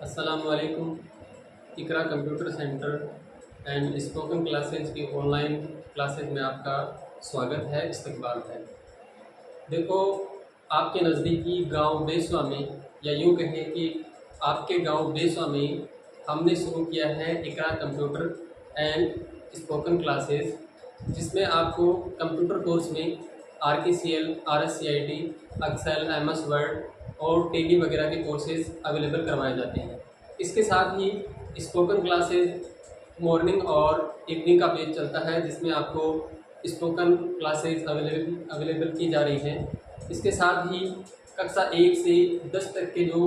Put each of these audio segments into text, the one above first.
अस्सलामुअलैकुम। Iqra computer centre and spoken classes की online classes में आपका स्वागत है, इस्तकबाल है। देखो, आपके नज़दीकी गांव बेसवा में, या यूँ कहें कि आपके गांव बेसवा में हमने शुरू किया है Iqra computer and spoken classes, जिसमें आपको कंप्यूटर कोर्स में RKCL, RSCIT, Excel, MS Word और टेली वगैरह के कोर्सेज अवेलेबल करवाए जाते हैं। इसके साथ ही स्पोकन क्लासेज मॉर्निंग और इवनिंग का बैच चलता है, जिसमें आपको स्पोकन क्लासेज अवेलेबल की जा रही हैं। इसके साथ ही कक्षा 1 से 10 तक के जो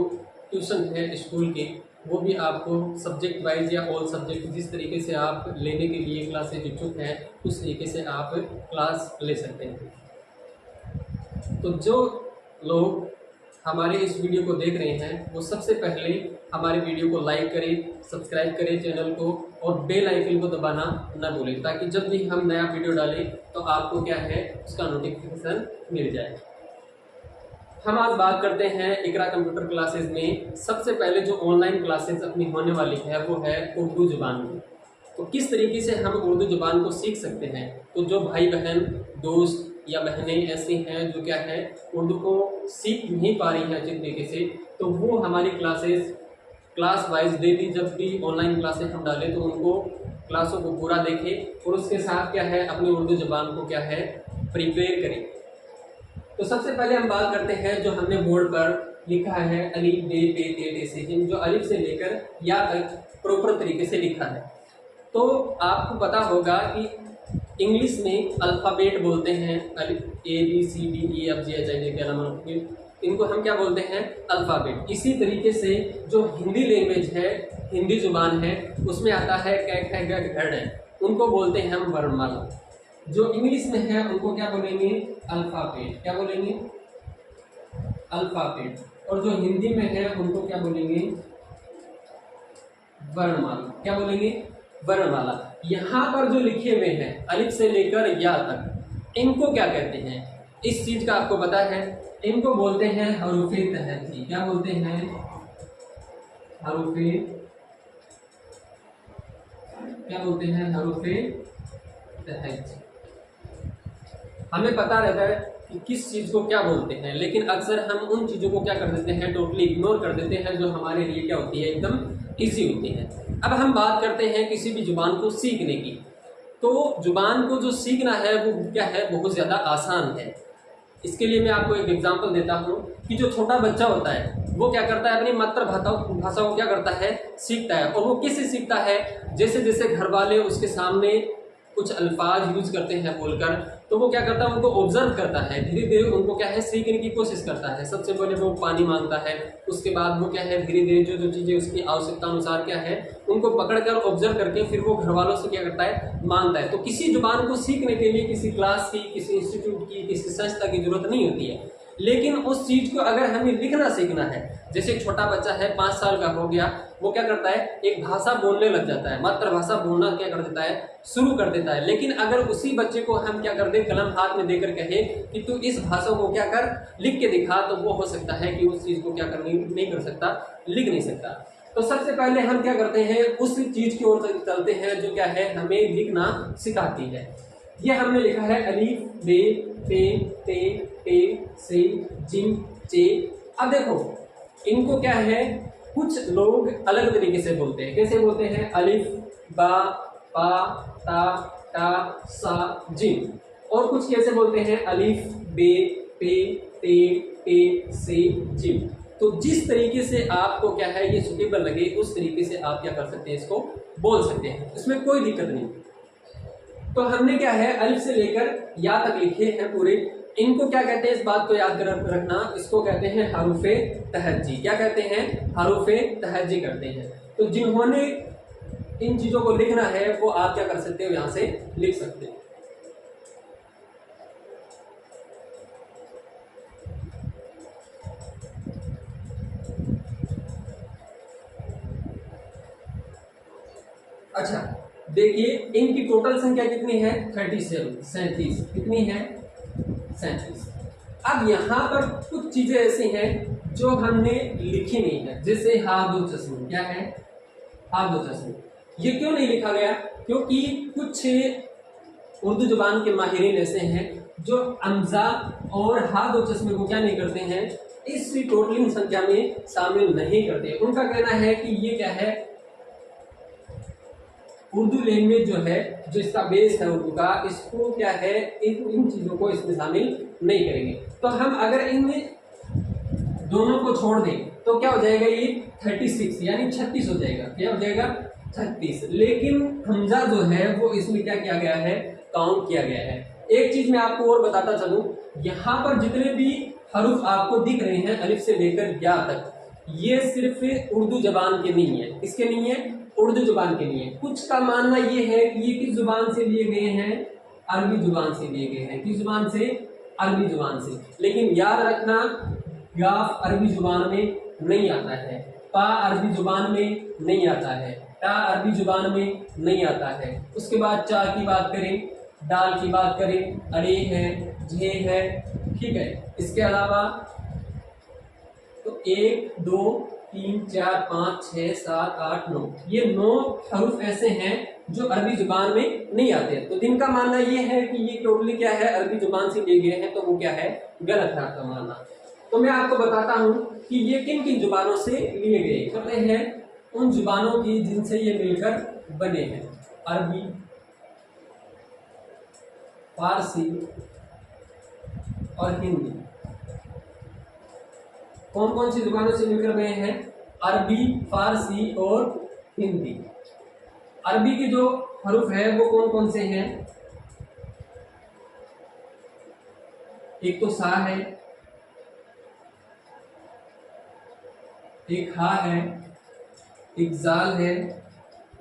ट्यूशन है स्कूल के, वो भी आपको सब्जेक्ट वाइज या ऑल सब्जेक्ट जिस तरीके से आप लेने के लिए क्लासेज इच्छुक हैं उस तरीके से आप क्लास ले सकते हैं। तो जो लोग हमारे इस वीडियो को देख रहे हैं वो सबसे पहले हमारे वीडियो को लाइक करें, सब्सक्राइब करें चैनल को और बेल आइकन को दबाना न भूलें, ताकि जब भी हम नया वीडियो डालें तो आपको क्या है उसका नोटिफिकेशन मिल जाए। हम आज बात करते हैं इकरा कंप्यूटर क्लासेज में सबसे पहले जो ऑनलाइन क्लासेज अपनी होने वाली है वो है उर्दू ज़ुबान में। तो किस तरीके से हम उर्दू ज़ुबान को सीख सकते हैं। तो जो भाई बहन दोस्त या बहनें ऐसी हैं जो क्या है उर्दू को सीख नहीं पा रही हैं अच्छी तरीके से, तो वो हमारी क्लास वाइज डेली जब भी ऑनलाइन क्लासेस हम डालें तो उनको क्लासों को पूरा देखें और उसके साथ क्या है अपनी उर्दू ज़ुबान को क्या है प्रिपेयर करें। तो सबसे पहले हम बात करते हैं जो हमने बोर्ड पर लिखा है अलिफ बे पे ते टे से हिंद, जो अलिफ से लेकर या तक प्रॉपर तरीके से लिखा है। तो आपको पता होगा कि इंग्लिश में अल्फ़ाबेट बोलते हैं, अलिफ ABCDEFGHIJ के अलावा इनको हम क्या बोलते हैं अल्फ़ाबेट। इसी तरीके से जो हिंदी लैंग्वेज है, हिंदी ज़ुबान है, उसमें आता है कै ख ग घ है, उनको बोलते हैं हम वर्णमाला। जो इंग्लिश में है उनको क्या बोलेंगे अल्फ़ाबेट, क्या बोलेंगे अल्फ़ाबेट। और जो हिंदी में है उनको क्या बोलेंगे वर्णमाला, क्या बोलेंगे वर्णमाला। यहाँ पर जो लिखे हुए हैं अलिफ से लेकर या तक, इनको क्या कहते हैं इस चीज का आपको पता है। इनको बोलते हैं हरूफे तहज्जी। क्या बोलते हैं हरूफे, क्या बोलते हैं हरूफे तहज्जी। हमें पता रहता है कि किस चीज को क्या बोलते हैं, लेकिन अक्सर हम उन चीजों को क्या कर देते हैं टोटली इग्नोर कर देते हैं जो हमारे लिए क्या होती है एकदम ईजी होती है। अब हम बात करते हैं किसी भी जुबान को सीखने की। तो जुबान को जो सीखना है वो क्या है बहुत ज़्यादा आसान है। इसके लिए मैं आपको एक एग्जांपल देता हूँ कि जो छोटा बच्चा होता है वो क्या करता है अपनी मातृभाषा को क्या करता है सीखता है। और वो किससे सीखता है, जैसे जैसे घर वाले उसके सामने कुछ अल्फाज यूज करते हैं बोलकर, तो वो क्या करता है उनको ऑब्जर्व करता है, धीरे धीरे उनको क्या है सीखने की कोशिश करता है। सबसे पहले वो पानी मांगता है, उसके बाद वो क्या है धीरे धीरे जो जो चीज़ें उसकी आवश्यकता अनुसार क्या है उनको पकड़कर ऑब्जर्व करके फिर वो घर वालों से क्या करता है मांगता है। तो किसी जुबान को सीखने के लिए किसी क्लास की, किसी इंस्टीट्यूट की, किसी संस्था की जरूरत नहीं होती है। लेकिन उस चीज़ को अगर हमें लिखना सीखना है, जैसे एक छोटा बच्चा है 5 साल का हो गया, वो क्या करता है एक भाषा बोलने लग जाता है, मातृभाषा बोलना क्या कर देता है शुरू कर देता है। लेकिन अगर उसी बच्चे को हम क्या कर दें कलम हाथ में देकर कहे कि तू इस भाषा को क्या कर लिख के दिखा, तो वो हो सकता है कि उस चीज़ को क्या कर नहीं कर सकता, लिख नहीं सकता। तो सबसे पहले हम क्या करते हैं उस चीज़ की ओर चलते हैं जो क्या है हमें लिखना सिखाती है। ये हमने लिखा है अलिफ बे पे ते टे से जिम चे। अब देखो इनको क्या है कुछ लोग अलग तरीके से बोलते हैं। कैसे बोलते हैं अलिफ बा पा ता टा सा जिम। और कुछ कैसे बोलते हैं अलिफ बे पे ते टे से जिम। तो जिस तरीके से आपको क्या है ये सुटेबल लगे उस तरीके से आप क्या कर सकते हैं इसको बोल सकते हैं, इसमें कोई दिक्कत नहीं। तो हमने क्या है अलिफ से लेकर या तक लिखे हैं पूरे। इनको क्या कहते हैं इस बात को याद रखना, इसको कहते हैं हरूफे तहज्जी। क्या कहते हैं हरूफे तहज्जी करते हैं। तो जिन्होंने इन चीजों को लिखना है वो आप क्या कर सकते हो यहां से लिख सकते हैं। अच्छा देखिए इनकी टोटल संख्या कितनी है 37 कितनी है 37। अब यहाँ पर कुछ चीजें ऐसी हैं जो हमने लिखी नहीं है, जैसे हा दो चश्मे, क्या है हा दो चश्मे, ये क्यों नहीं लिखा गया? क्योंकि कुछ उर्दू जुबान के माहिरीन ऐसे हैं जो अमजा और हा दो चश्मे को क्या नहीं करते हैं, इस टोटलिंग संख्या में शामिल नहीं करते। उनका कहना है कि ये क्या है, उर्दू लैंग्वेज जो है, जो इसका बेस है उर्दू का, इसको क्या है, इन चीज़ों को इसमें शामिल नहीं करेंगे। तो हम अगर इन दोनों को छोड़ दें तो क्या हो जाएगा, ये 36 यानी 36 हो जाएगा। क्या हो जाएगा, 36। लेकिन हमजा जो है वो इसमें क्या किया गया है, काउंट किया गया है। एक चीज मैं आपको और बताता चलूं, यहाँ पर जितने भी हरूफ आपको दिख रहे हैं अलिफ से लेकर या तक, ये सिर्फ उर्दू जबान के नहीं है। किसके नहीं है, उर्दू जुबान के लिए। कुछ का मानना ये है कि ये किस जुबान से लिए गए हैं, अरबी जुबान से लिए गए हैं। किस जुबान से, अरबी जुबान से। लेकिन याद रखना, गाफ अरबी जुबान में नहीं आता है, पा अरबी जुबान में नहीं आता है, टा अरबी जुबान में नहीं आता है। उसके बाद चा की बात करें, दाल की बात करें, अरे है, झे है, ठीक है। इसके अलावा तो 1 2 3 4 5 6 7 8 9, ये 9 हरूफ ऐसे हैं जो अरबी जुबान में नहीं आते। तो जिनका मानना ये है कि ये टोटली क्या है, अरबी जुबान से लिए गए हैं, तो वो क्या है, गलत है आपका मानना। तो मैं आपको बताता हूं कि ये किन किन जुबानों से लिए गए। कहते हैं उन जुबानों की जिनसे ये मिलकर बने हैं, अरबी, फारसी और हिंदी। कौन कौन सी जुबानों से मिलकर बने हैं, अरबी, फारसी और हिंदी। अरबी के जो हरूफ है वो कौन कौन से हैं, एक तो सा है, एक हा है, एक जाल है,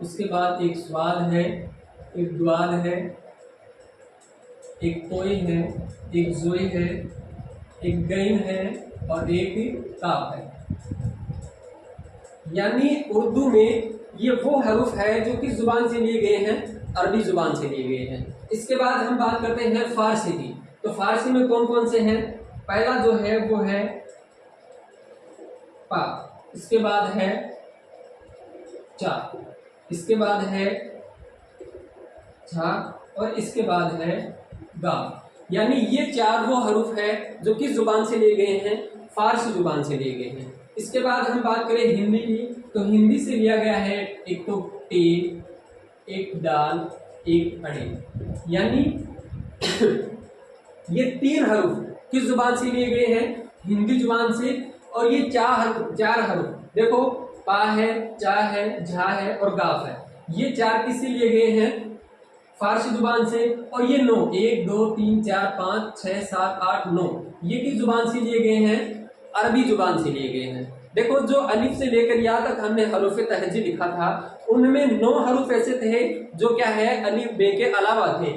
उसके बाद एक स्वाद है, एक द्वाल है, एक तोय है, एक जोय है, एक गैन है और एक काफ है। यानी उर्दू में ये वो हरूफ है जो किस जुबान से लिए गए हैं, अरबी जुबान से लिए गए हैं। इसके बाद हम बात करते हैं फारसी की। तो फारसी में कौन कौन से हैं, पहला जो है वो है पा, इसके बाद है चा, इसके बाद है झा और इसके बाद है गा। यानी ये 4 वो हरूफ है जो किस जुबान से लिए गए हैं, फारसी जुबान से लिए गए हैं। इसके बाद हम बात करें हिंदी की, तो हिंदी से लिया गया है एक तो टे, एक दाल, एक अड़े। यानी ये 3 हरूफ किस जुबान से लिए गए हैं, हिंदी जुबान से। और ये 4 हरूफ देखो, पा है, चा है, झा है और गाफ है, ये 4 किससे लिए गए हैं, फारसी जुबान से। और ये 9, 1 2 3 4 5 6 7 8 9, ये किस जुबान से लिए गए हैं, अरबी जुबान से लिए गए हैं। देखो जो अलिफ से लेकर या तक हमने हरूफ तहजी लिखा था, उनमें 9 हरूफ ऐसे थे जो क्या है, अलिफ बे के अलावा थे।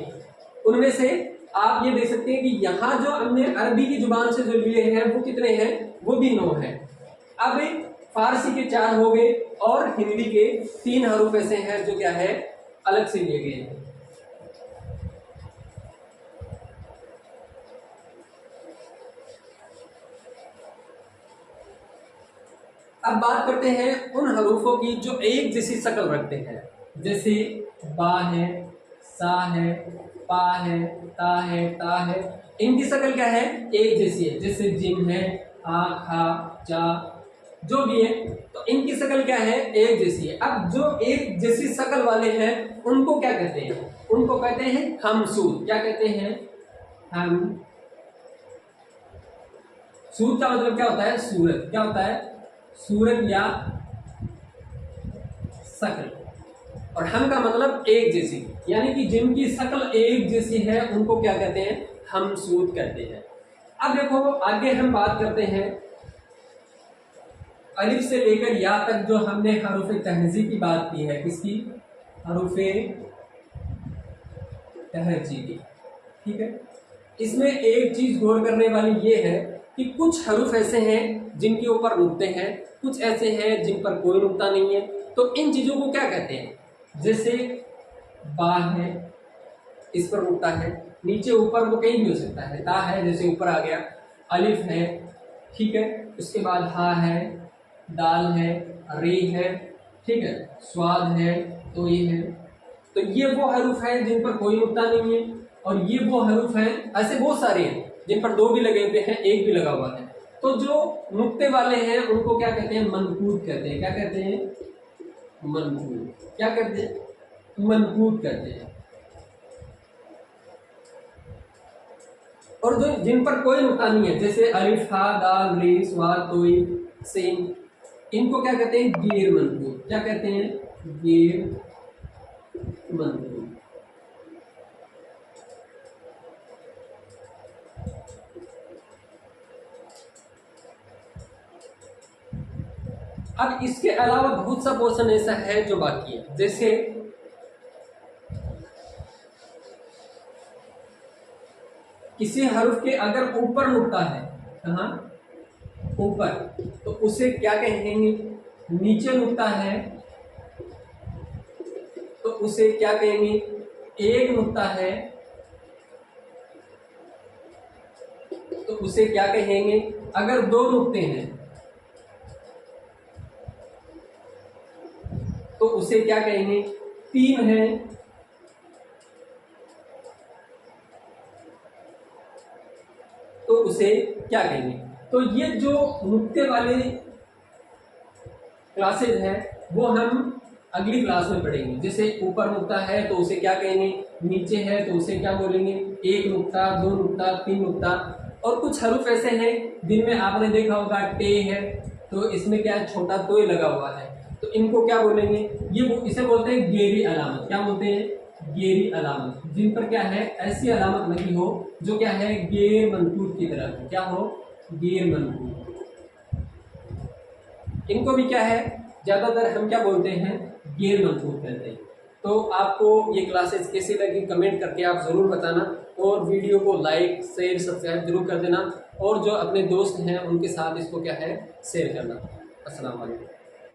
उनमें से आप ये देख सकते हैं कि यहाँ जो हमने अरबी की जुबान से जो लिए हैं वो कितने हैं, वो भी 9 हैं। अब फारसी के 4 हो गए और हिंदी के 3 हरूफ ऐसे हैं जो क्या है, अलग से लिए गए हैं। अब बात करते हैं उन हरूफों की जो एक जैसी शक्ल रखते हैं, जैसे बा है, सा है, पा है, ता है, ता है। इनकी शक्ल क्या है, एक जैसी है। जैसे जिम है, आ, खा, चा, जो भी है, तो इनकी शक्ल क्या है, एक जैसी है। अब जो एक जैसी शक्ल वाले हैं उनको क्या कहते हैं, उनको कहते हैं हमसूद। क्या कहते हैं, हम सूद का मतलब क्या होता है, सूरत। क्या होता है, सूरत या शक्ल। और हम का मतलब एक जैसी, यानी कि जिनकी शक्ल एक जैसी है उनको क्या कहते हैं, हमसूद कहते हैं। अब देखो आगे हम बात करते हैं अलिफ से लेकर या तक जो हमने हरूफ तहजी की बात की है, किसकी, हरूफ तहजी की, ठीक है। इसमें एक चीज गौर करने वाली ये है कि कुछ हरूफ ऐसे हैं जिनके ऊपर नुक्ते हैं, कुछ ऐसे हैं जिन पर कोई नुक्ता नहीं है। तो इन चीजों को क्या कहते हैं, जैसे बा है, इस पर नुक्ता है, नीचे ऊपर वो कहीं भी हो सकता है, ता है जैसे ऊपर आ गया, अलिफ है, ठीक है। उसके बाद हा है, दाल है, रे है, ठीक है, स्वाद है, तो ये है। तो ये वो हरूफ हैं जिन पर कोई नुक्ता नहीं है, और ये वो हरूफ हैं, ऐसे बहुत सारे हैं जिन पर 2 भी लगे हुए हैं, 1 भी लगा हुआ है। तो जो नुक्ते वाले हैं उनको क्या कहते हैं? मनकूत कहते हैं। क्या कहते हैं? मनकूत। क्या कहते हैं? मनकूत कहते हैं। और जो जिन पर कोई नुक्ता नहीं है, जैसे अलिफ, हा, दाल, रे, स्वाद, तोई, सीन, इनको क्या कहते हैं? गैर मनकूत। क्या कहते हैं? गैर मनकूत। अब इसके अलावा बहुत सा पोर्शन ऐसा है जो बाकी है, जैसे किसी हर्फ के अगर ऊपर नुक्ता है, कहाँ? ऊपर, तो उसे क्या कहेंगे? नीचे नुक्ता है तो उसे क्या कहेंगे? एक नुक्ता है तो उसे क्या कहेंगे? अगर 2 नुक्ते हैं तो उसे क्या कहेंगे? 3 है तो उसे क्या कहेंगे? तो ये जो नुक्ते वाले क्लासेज है वो हम अगली क्लास में पढ़ेंगे। जैसे ऊपर नुक्ता है तो उसे क्या कहेंगे? नीचे है तो उसे क्या बोलेंगे? 1 नुक्ता, 2 नुक्ता, 3 नुक्ता। और कुछ हरूफ ऐसे हैं जिनमें आपने देखा होगा टे है तो इसमें क्या है? छोटा तोय लगा हुआ है, तो इनको क्या बोलेंगे? इसे बोलते हैं गेरी अलामत। क्या बोलते हैं? गेरी अलामत, जिन पर क्या है? ऐसी अलामत लगी हो जो क्या है? गैर मनकूत की तरह। क्या हो? गैर मनकूत। इनको भी क्या है? ज्यादातर हम क्या बोलते हैं? गैर मनकूत कहते हैं। तो आपको ये क्लासेस कैसी लगी कमेंट करके आप ज़रूर बताना, और वीडियो को लाइक, शेयर, सब्सक्राइब जरूर कर देना, और जो अपने दोस्त हैं उनके साथ इसको क्या है? शेयर करना। अस्सलाम वालेकुम।